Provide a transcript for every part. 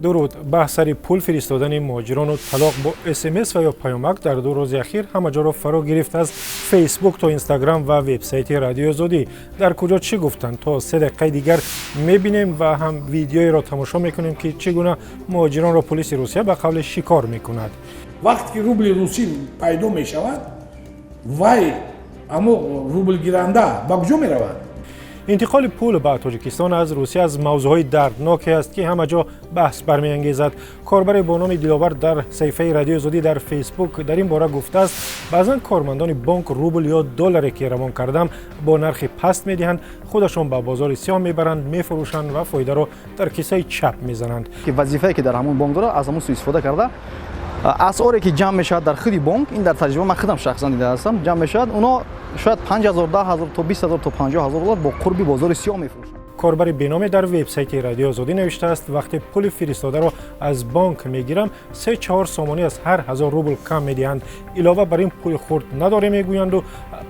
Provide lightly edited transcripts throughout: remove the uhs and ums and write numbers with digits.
درود. بحث سر پول فرستادن مهاجران و طلاق با SMS و یا پیامک در 2 روز اخیر همه جا را فرا گرفت، از فیسبوک تا اینستاگرام و وبسایت رادیو آزادی. در کجا چی گفتند تا 3 دقیقه دیگر میبینیم و هم ویدیویی را تماشا میکنیم که چگونه مهاجران را پلیس روسیه به قول شکار میکند. وقتی که روبل روسی پیدا میشود وای اما روبل گیرنده به کجا میرود؟ انتقال پول به تاجیکستان از روسیه از موضوعهای دردناکی است که همه جا بحث برمیانگیزد. کاربر با نام دلاور در صفحه رادیو آزادی در فیسبوک در این باره گفته است بعضا کارمندان بانک روبل یا دلاری که روان کردم با نرخ پست میدهند، خودشان به بازار سیاه میبرند، میفروشند و فایده را در کیسه چپ میزنند. که وظیفه‌ای که در همون بانک داره از همون سوء استفاده کرده. اسعاری که جمع میشد در خود بانک، این در تجربه من خودم شخصا دیده هستم، جمع میشد اونا شاید 5000 10000 تا 20000 تا 50000 دلار با قربی بازار سیاه میفروشند. کاربر بینامی در وبسایت رادیو آزادی نوشته است وقتی پول فرستاده را از بانک میگیرم 3-4 سامانی از هر 1000 روبل کم میدهند. علاوه بر این پول خرد نداره میگویند و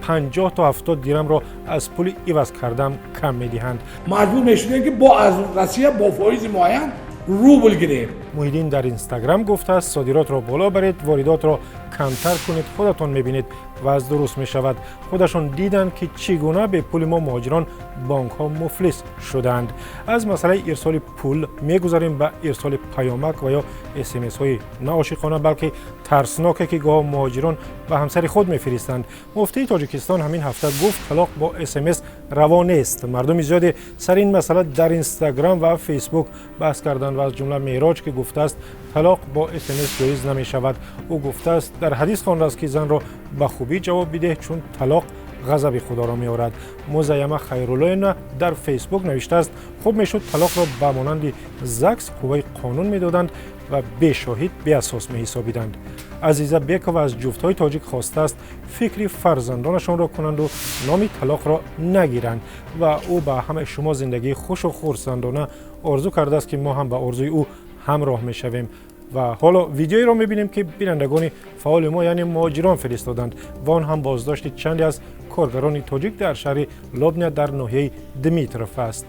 50 تا 70 درم را از پول عوض کردم کم میدهند. مجبور میشدیم که با از روسیه با فایز معین روبل گیریم. محیدین در اینستاگرام گفته است صادرات را بالا برید، واردات را کمتر کنید، خودتان میبینید وضع درست میشود. خودشان دیدند که چگونه به پول ما مهاجران بانک ها مفلس شدند. از مسئله ارسال پول میگذاریم به ارسال پیامک و یا SMS های نه عاشقانه بلکه ترسناکه که گاه مهاجران به همسر خود میفرستند. مفتی تاجیکستان همین هفته گفت طلاق با SMS روا نیست. مردم زیادی سر این مسئله در اینستاگرام و فیسبوک بحث کردند و از جمله معراج که گفته است طلاق با SMS جایز نمی شود. او گفته است در حدیث خوانده است که زن را به خوبی جواب بده چون طلاق غضب خدا را می آورد. مزیمه خیرالله در فیسبوک نوشته است خوب میشد طلاق را به مانند زکس قوه قانون میدادند و به شاهد به اساس می حسابیدند. عزیزه بیکو از جفت‌های تاجیک خواسته است فکری فرزندانشان را کنند و نام طلاق را نگیرند و او به همه شما زندگی خوش و خرسندانه آرزو کرده است که ما هم به آرزوی او همراه میشویم. و حالا ویدیویی را میبینیم که بینندگان فعال ما یعنی مهاجران فرستادند و آن هم بازداشت چندی از کارگران تاجیک در شهر لوبنیا در ناحیه دمیتروف است.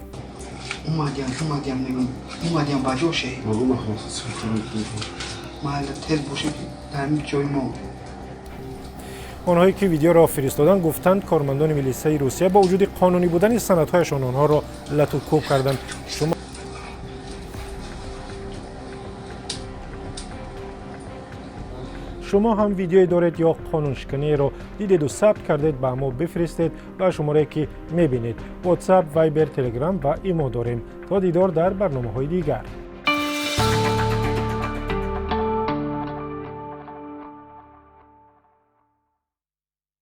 اومدیم باجوشه محل تل بوشه در جای ما. آنهایی که ویدیو را فرستادند گفتند کارمندان میلیسای روسیه با وجود قانونی بودن سندهایشان آنها را لتو کوب کردند. شما هم ویدیویی دارید یا قانونشکنی را دیدید و ثبت کردید به ما بفرستید و شماره که میبینید. واتساپ، وایبر، تلگرام و ایمو داریم. تا دیدار در برنامه‌های دیگر.